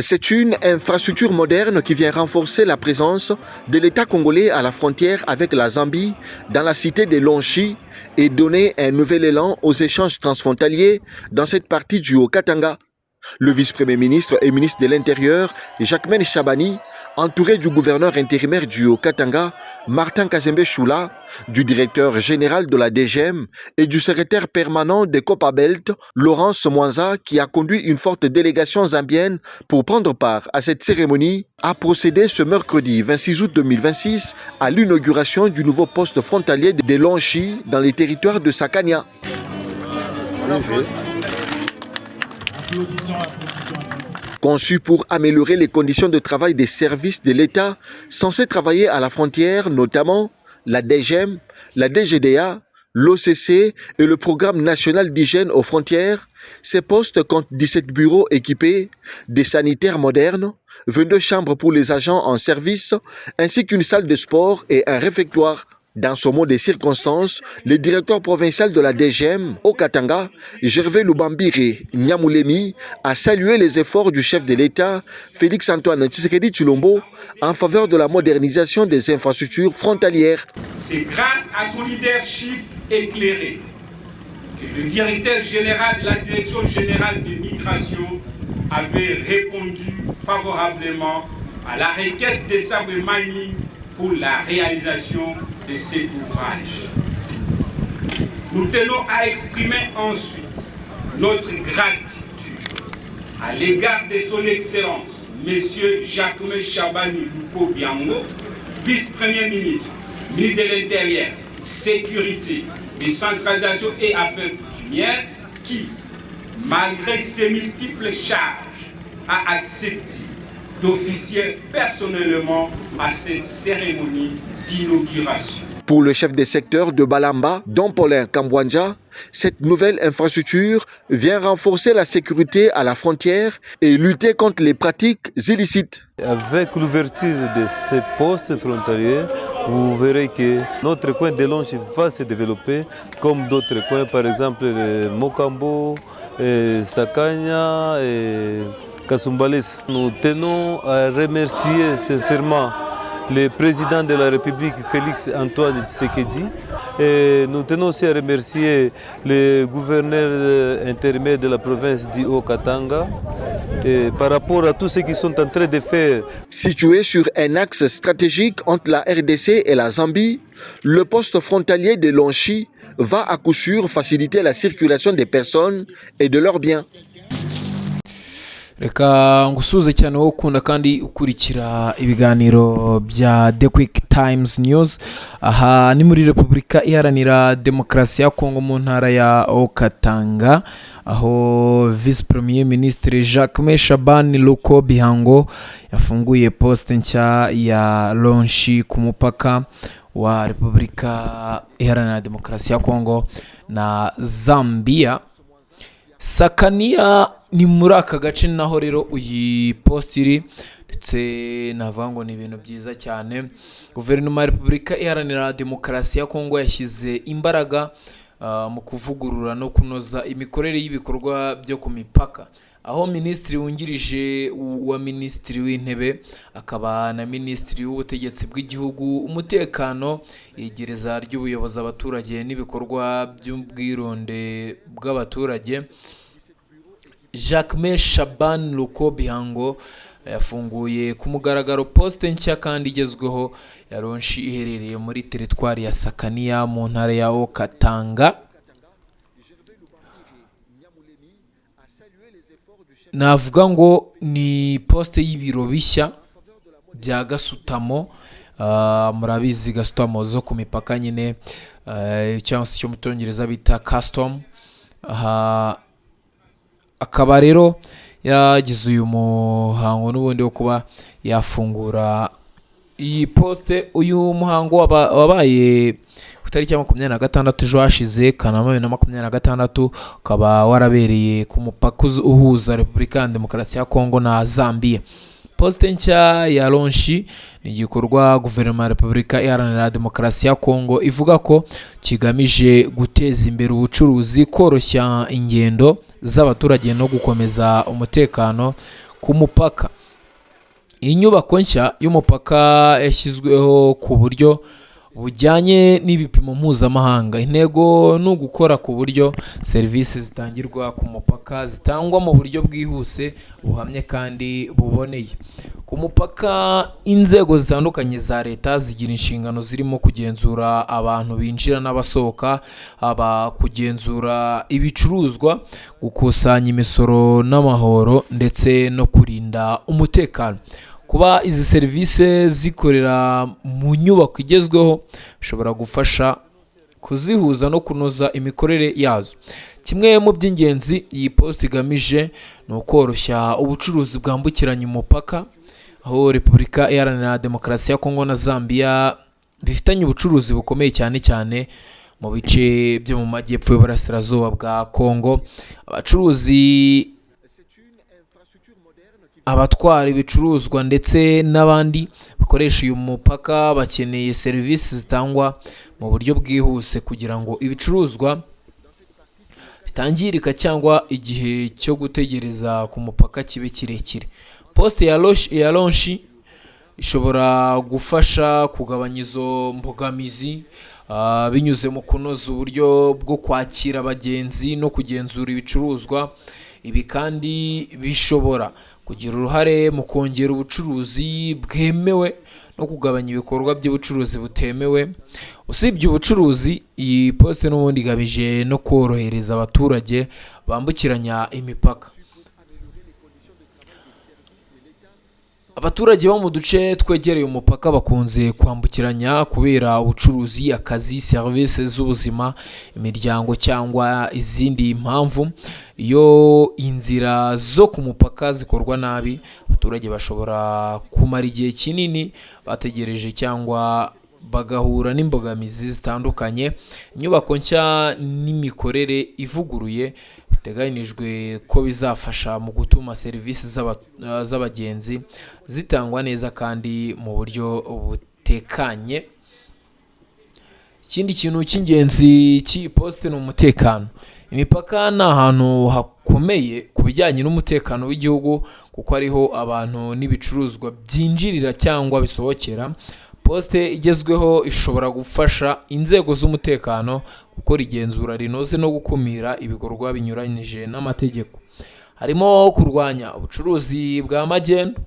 C'est une infrastructure moderne qui vient renforcer la présence de l'État congolais à la frontière avec la Zambie dans la cité de Lonchi et donner un nouvel élan aux échanges transfrontaliers dans cette partie du Haut-Katanga. Le vice-premier ministre et ministre de l'Intérieur, Jacquemaine Chabani, entouré du gouverneur intérimaire du Haut-Katanga, Martin Kazembe Choula, du directeur général de la DGM et du secrétaire permanent de Copabelt, Laurence Mwanza, qui a conduit une forte délégation zambienne pour prendre part à cette cérémonie, a procédé ce mercredi 26 août 2026 à l'inauguration du nouveau poste frontalier de Lonchi dans les territoires de Sakania. Conçu pour améliorer les conditions de travail des services de l'État censés travailler à la frontière, notamment la DGM, la DGDA, l'OCC et le Programme national d'hygiène aux frontières, ces postes comptent 17 bureaux équipés, des sanitaires modernes, 22 chambres pour les agents en service, ainsi qu'une salle de sport et un réfectoire. Dans ce mot des circonstances, le directeur provincial de la DGM au Katanga, Gervais Lubambire Nyamulemi, a salué les efforts du chef de l'État, Félix Antoine Tshisekedi Tshilombo, en faveur de la modernisation des infrastructures frontalières. C'est grâce à son leadership éclairé que le directeur général de la Direction générale de migration avait répondu favorablement à la requête des Sabre Mining pour la réalisation de cet ouvrage. Nous tenons à exprimer ensuite notre gratitude à l'égard de son Excellence, M. Jacquemain Chabani Luko Biango, vice-premier ministre, ministre de l'Intérieur, Sécurité, Décentralisation et Affaires coutumières, qui, malgré ses multiples charges, a accepté d'officier personnellement à cette cérémonie d'inauguration. Pour le chef des secteurs de Balamba, Don Paulin Kambwanja, cette nouvelle infrastructure vient renforcer la sécurité à la frontière et lutter contre les pratiques illicites. Avec l'ouverture de ces postes frontaliers, vous verrez que notre coin de Lonchi va se développer comme d'autres coins, par exemple Mokambo, Sakanya et Kasumbalès. Nous tenons à remercier sincèrement le président de la République, Félix Antoine Tshisekedi. Et nous tenons aussi à remercier le gouverneur intérimaire de la province du Haut-Katanga par rapport à tout ce qu'ils sont en train de faire. Situé sur un axe stratégique entre la RDC et la Zambie, le poste frontalier de Lonchi va à coup sûr faciliter la circulation des personnes et de leurs biens. Reka ngusuze cyane wo ukunda kandi ukurikira ibiganiro bya The Quick Times News. Aha ni muri Repubulika Iharanira Demokarasi ya Kongo mu ntara ya Haut-Katanga, aho Vice Premier Ministre Jacquemain Chabani Luko Biango yafunguye poste nshya ya Lonchi ku mupaka wa Repubulika Iharanira Demokarasi ya Kongo na Zambia. Sakania ni muri aka gace naho rero uyi post iri, ndetse navuga ngo ni ibintu byiza cyane. Guverinoma ya Repubulika Iharanira Demokarasi ya Kongo yashyize imbaraga mu kuvugurura no kunoza imikorere y'ibikorwa byo ku mipaka, aho minisitiri wungirije wa minisitiri w'intebe akaba na minisitiri w'ubutegetsi bw'igihugu, umutekano, igereza ry'ubuyobozi abaturage n'ibikorwa by'ubwironde bw'abaturage, Jacquemain Chabani Luko Biango yafunguye ku mugaragaro poste nshya kandi igezweho ya Lonchi iherereye muri teritwari ya Sakania mu ntara ya Haut-Katanga. Navuga ngo ni poste y'ibiro bishya bya Gasutamo. Murabizi Gasutamo zo ku mipaka nyine, cyangwa se cyo mu Cyongereza bita custom. Akaba rero yagize uyu muhango n'ubundi wo kuba yafungura iyi poste. Uyu muhango wabaye ku tariki ya 26 ejo hashize Kanama 2026, ukaba warabereye ku mupaka uhuza Repubulika ya Demokarasi ya Kongo na Zambia. Poste nshya ya Lonchi ni igikorwa guverinoma ya Repubulika Iharanira Demokarasi ya Kongo ivuga ko kigamije guteza imbere ubucuruzi, koroshya ingendo z'abaturage no gukomeza umutekano ku mupaka. Iyi nyubako nshya y'umupaka yashyizweho ku buryo bujyanye n'ibipimo mpuzamahanga. Intego ni ugukora ku buryo serivisi zitangirwa ku mupaka zitangwa mu buryo bwihuse, buhamye kandi buboneye. Ku mupaka inzego zitandukanye za leta zigira inshingano zirimo kugenzura abantu binjira n'abasohoka, kugenzura ibicuruzwa, gukusanya imisoro n'amahoro ndetse no kurinda umutekano. Kuba izi serivisi zikorera mu nyubako igezweho bishobora gufasha kuzihuza no kunoza imikorere yazo. Kimwe mu by'ingenzi iyi post igamije ni ukoroshya ubucuruzi bwambukiranya umupaka, aho Repubulika Iharanira Demokarasi ya Kongo na Zambia bifitanye ubucuruzi bukomeye cyane cyane mu bice byo mu majyepfo y'uburasirazuba bwa Kongo. Abacuruzi, abatwara ibicuruzwa ndetse n'abandi bakoresha uyu mupaka bakeneye serivisi zitangwa mu buryo bwihuse kugira ngo ibicuruzwa bitangirika cyangwa igihe cyo gutegereza ku mupaka kibe kirekire. Poste ya launch ishobora gufasha kugabanya izo mbogamizi binyuze mu kunoza uburyo bwo kwakira abagenzi no kugenzura ibicuruzwa. Ibi kandi bishobora kugira uruhare mu kongera ubucuruzi bwemewe no kugabanya ibikorwa by'ubucuruzi butemewe. Usibye ubucuruzi, iyi poste n'ubundi igamije no korohereza abaturage bambukiranya imipaka. Abaturage bo mu duce twegereye umupaka bakunze kwambukiranya kubera ubucuruzi, akazi, serivisi z'ubuzima, imiryango cyangwa izindi mpamvu. Iyo inzira zo ku mupaka zikorwa nabi, abaturage bashobora kumara igihe kinini bategereje cyangwa bagahura n'imbogamizi zitandukanye. Inyubako nshya n'imikorere ivuguruye biteganijwe ko bizafasha mu gutuma serivisi z'abagenzi zitangwa neza kandi mu buryo butekanye. Ikindi kintu cy'ingenzi cy'iyi poste ni umutekano. Imipaka ni ahantu hakomeye ku bijyanye n'umutekano w'igihugu kuko ariho abantu n'ibicuruzwa byinjirira cyangwa bisohokera. Poste igezweho ishobora gufasha inzego z'umutekano gukora igenzura rinoze no gukumira ibikorwa binyuranyije n'amategeko, harimo kurwanya ubucuruzi bwa magendu,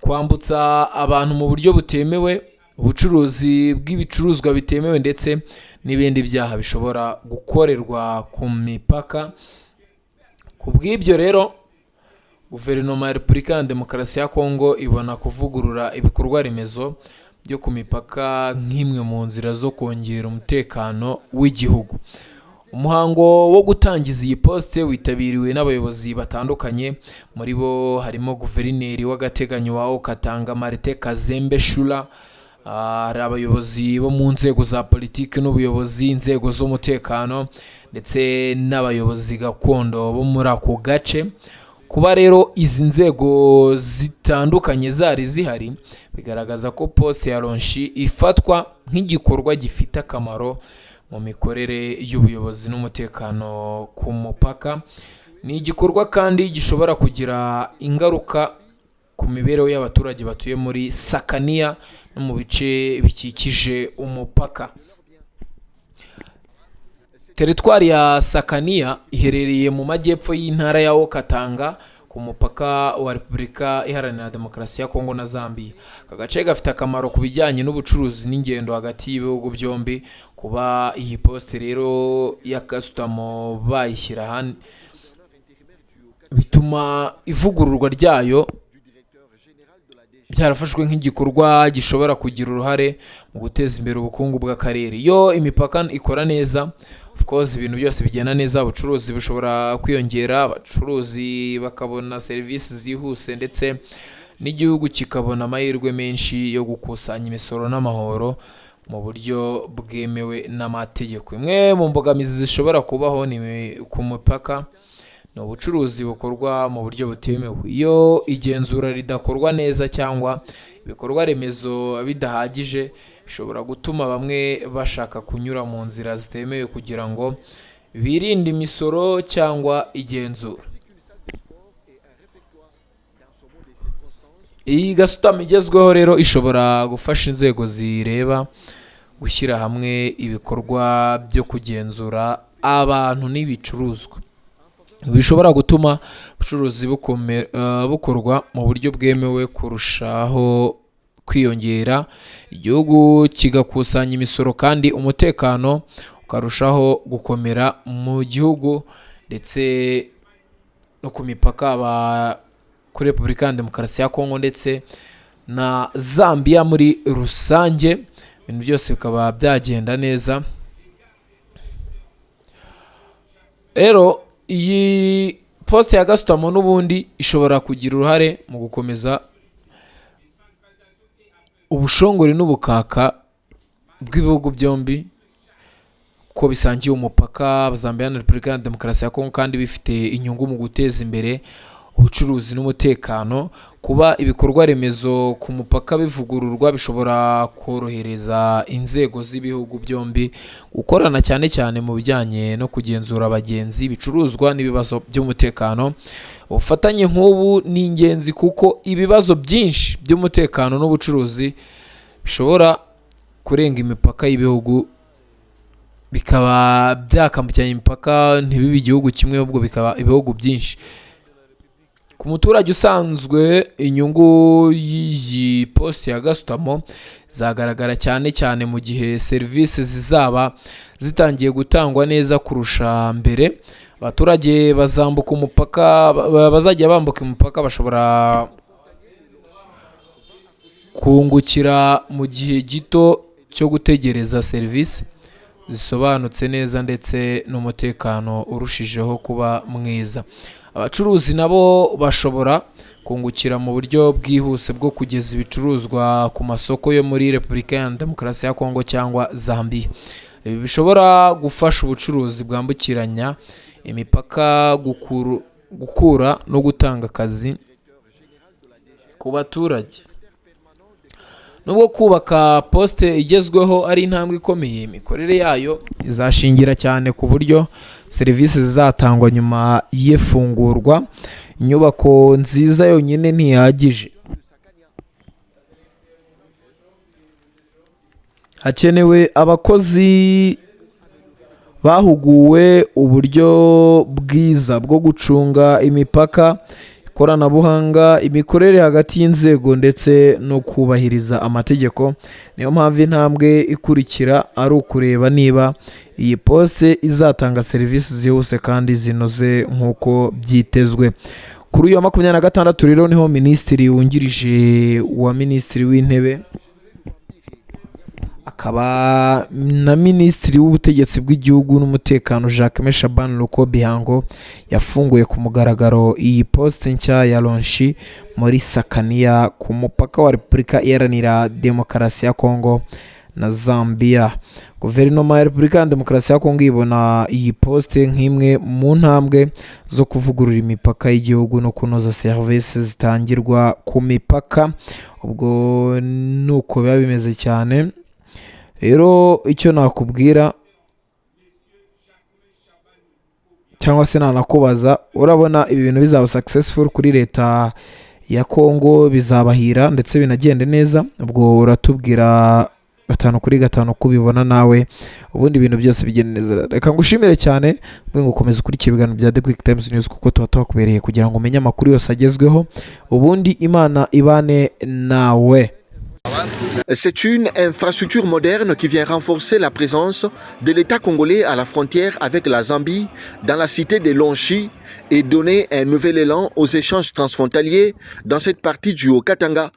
kwambutsa abantu mu buryo butemewe, ubucuruzi bw'ibicuruzwa bitemewe ndetse n'ibindi byaha bishobora gukorerwa ku mipaka. Ku bw'ibyo rero Guverinoma ya Repubulika ya Demokarasi ya Kongo ibona kuvugurura ibikorwa remezo byo ku mipaka nk'imwe mu nzira zo kongera umutekano w'igihugu. Umuhango wo gutangiza iyi poste witabiriwe n'abayobozi batandukanye, muri bo harimo Guverineri w'agateganyo wa Katanga Martin Kazembe Shula, hari abayobozi bo mu nzego za politiki n'ubuyobozi, inzego z'umutekano ndetse n'abayobozi gakondo bo muri ako gace. Kuba rero izi nzego zitandukanye zari zihari bigaragaza ko poste ya launch ifatwa nk'igikorwa gifite akamaro mu mikorere y'ubuyobozi n'umutekano ku mupaka. Ni igikorwa kandi gishobora kugira ingaruka ku mibereho y'abaturage batuye muri Sakania no mu bice bikikije umupaka. Teritwari ya Sakania iherereye mu majyepfo y'intara ya Katanga ku mupaka wa Repubulika Iharanira Demokarasi ya Kongo na Zambia. Aka gace gafite akamaro ku bijyanye n'ubucuruzi n'ingendo hagati y'ibihugu byombi. Kuba iyi poste rero ya custom bayishyira hano bituma ivugururwa ryayo byarafashwe nk'igikorwa gishobora kugira uruhare mu guteza imbere ubukungu bw'akarere. Iyo imipaka ikora neza, of course ibintu byose bigenda neza, ubucuruzi bushobora kwiyongera, abacuruzi bakabona serivisi zihuse ndetse n'igihugu kikabona amahirwe menshi yo gukusanya imisoro n'amahoro mu buryo bwemewe n'amategeko. Imwe mu mbogamizi zishobora kubaho ni ku mupaka ni ubucuruzi bukorwa mu buryo butemewe. Iyo igenzura ridakorwa neza cyangwa ibikorwa remezo bidahagije, bishobora gutuma bamwe bashaka kunyura mu nzira zitemewe kugira ngo birinda imisoro cyangwa igenzura. Iyi gasutamo igezweho rero ishobora gufasha inzego zireba gushyira hamwe ibikorwa byo kugenzura abantu n'ibicuruzwa. Bishobora gutuma ubucuruzi bukorwa mu buryo bwemewe kurushaho kwiyongera, igihugu kigakusanya imisoro kandi umutekano ukarushaho gukomera mu gihugu ndetse no ku mipaka kuri Repubulika ya Demokarasi ya Kongo ndetse na Zambia muri rusange, ibintu byose bikaba byagenda neza. Rero iyi poste ya gasutamo n'ubundi ishobora kugira uruhare mu gukomeza ubushongore n'ubukaka bw'ibihugu byombi ko bisangiye umupaka, Zambia na Repubulika ya Demokarasi ya Kongo, kandi bifite inyungu mu guteza imbere ubucuruzi n'umutekano. Kuba ibikorwa remezo ku mupaka bivugururwa bishobora korohereza inzego z'ibihugu byombi gukorana cyane cyane mu bijyanye no kugenzura abagenzi, ibicuruzwa n'ibibazo by'umutekano. Ubufatanye nk'ubu ni ingenzi kuko ibibazo byinshi by'umutekano n'ubucuruzi bishobora kurenga imipaka y'ibihugu, bikaba byakambukiranya imipaka, ntibibe igihugu kimwe ahubwo bikaba ibihugu byinshi. Ku muturage usanzwe, inyungu y'iyi poste ya gasutamo zagaragara cyane cyane mu gihe serivisi zizaba zitangiye gutangwa neza kurusha mbere. Abaturage bazajya bambuka umupaka bashobora kungukira mu gihe gito cyo gutegereza serivisi zisobanutse neza ndetse n'umutekano urushijeho kuba mwiza. Abacuruzi nabo bashobora kungukira mu buryo bwihuse bwo kugeza ibicuruzwa ku masoko yo muri Repubulika ya Demokarasi ya Kongo cyangwa Zambia. Ibi bishobora gufasha ubucuruzi bwambukiranya imipaka gukura no gutanga akazi ku baturage. Nubwo kubaka poste igezweho ari intambwe ikomeye, imikorere yayo izashingira cyane ku buryo serivisi zizatangwa nyuma y'ifungurwa. Inyubako nziza yonyine ntihagije, hakenewe abakozi bahuguwe uburyo bwiza bwo gucunga imipaka, ikoranabuhanga, imikorere hagati y'inzego ndetse no kubahiriza amategeko. Niyo mpamvu intambwe ikurikira ari ukureba niba iyi poste izatanga serivisi zihuse kandi zinoze nk'uko byitezwe. Kuri uyu wa 26 rero niho minisitiri wungirije wa minisitiri w'intebe akaba na minisitiri w'ubutegetsi bw'igihugu n'umutekano Jacques Shaban Loko Bihango yafunguye ku mugaragaro iyi poste nshya ya Lonshi muri Sakania ku mupaka wa Repubulika Iharanira Demokarasi ya Kongo na Zambia. Guverinoma ya Repubulika ya Demokarasi ya Kongo ibona iyi poste nk'imwe mu ntambwe zo kuvugurura imipaka y'igihugu no kunoza serivisi zitangirwa ku mipaka. Ubwo nuko biba bimeze cyane. Rero icyo nakubwira cyangwa se nanakubaza, urabona ibi bintu bizaba successful kuri leta ya Kongo, bizabahira ndetse binagende neza? Ubwo uratubwira 5 kuri 5 kubibona nawe, ubundi ibintu byose bigende neza. Reka ngushimire cyane mwe gukomeza ukurikira ibiganiro bya The Quick Times News kuko tuba tuhakubereye kugira ngo umenye amakuru yose agezweho. Ubundi Imana ibane nawe. C'est une infrastructure moderne qui vient renforcer la présence de l'État congolais à la frontière avec la Zambie dans la cité de Lonshi et donner un nouvel élan aux échanges transfrontaliers dans cette partie du Haut-Katanga.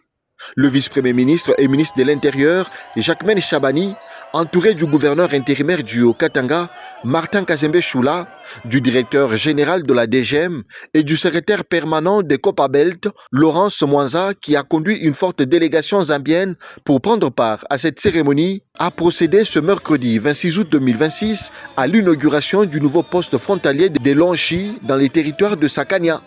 Le vice-premier ministre et ministre de l'Intérieur, Jacques Chabani, entouré du gouverneur intérimaire du Haut-Katanga, Martin Kazembe Choula, du directeur général de la DGM et du secrétaire permanent de Copabelt, Laurence Mwanza, qui a conduit une forte délégation zambienne pour prendre part à cette cérémonie, a procédé ce mercredi 26 août 2026 à l'inauguration du nouveau poste frontalier de Lonshi dans les territoires de Sakania.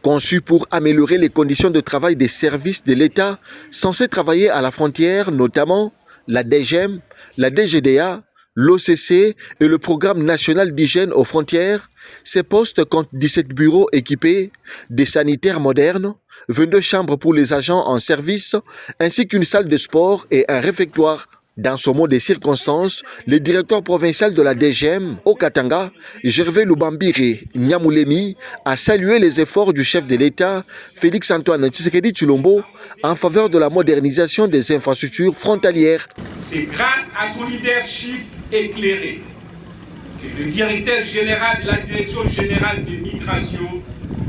Conçu pour améliorer les conditions de travail des services de l'État censés travailler à la frontière, notamment la DGM, la DGDA, l'OCC et le Programme national d'hygiène aux frontières, ces postes comptent 17 bureaux équipés, des sanitaires modernes, 22 chambres pour les agents en service, ainsi qu'une salle de sport et un réfectoire. Dans ce mot des circonstances, le directeur provincial de la DGM au Katanga, Gervais Lubambire Nyamulemi, a salué les efforts du chef de l'État, Félix-Antoine Tshisekedi Tshilombo, en faveur de la modernisation des infrastructures frontalières. C'est grâce à son leadership éclairé que le directeur général de la Direction générale de migration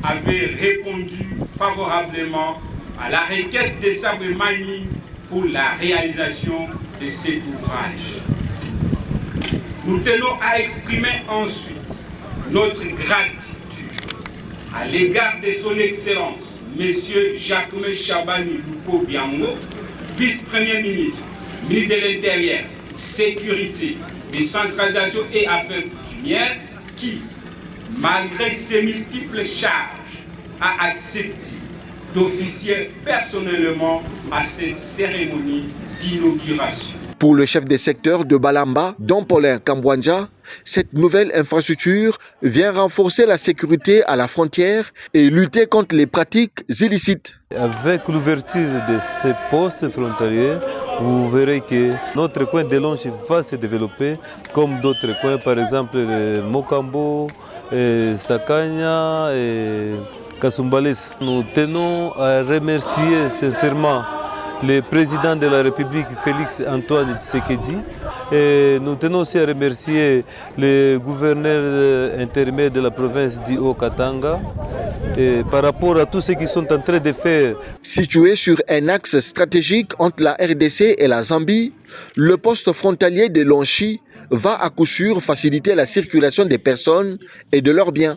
avait répondu favorablement à la requête des Sabre Mining pour la réalisation de cet ouvrage. Nous tenons à exprimer ensuite notre gratitude à l'égard de son Excellence, M. Jacquemain Chabani Luko Biango, vice-premier ministre, ministre de l'Intérieur, Sécurité, Décentralisation et Affaires coutumières, qui, malgré ses multiples charges, a accepté d'officier personnellement à cette cérémonie d'inauguration. Pour le chef des secteurs de Balamba, Don Paulin Kambouanja, cette nouvelle infrastructure vient renforcer la sécurité à la frontière et lutter contre les pratiques illicites. Avec l'ouverture de ces postes frontaliers, vous verrez que notre coin de Lonchi va se développer comme d'autres coins, par exemple Mokambo, Sakanya et Kasumbalès. Nous tenons à remercier sincèrement le président de la République, Félix-Antoine Tshisekedi. Et nous tenons aussi à remercier le gouverneur intérimaire de la province du Haut-Katanga par rapport à tout ce qu'ils sont en train de faire. Situé sur un axe stratégique entre la RDC et la Zambie, le poste frontalier de Lonchi va à coup sûr faciliter la circulation des personnes et de leurs biens.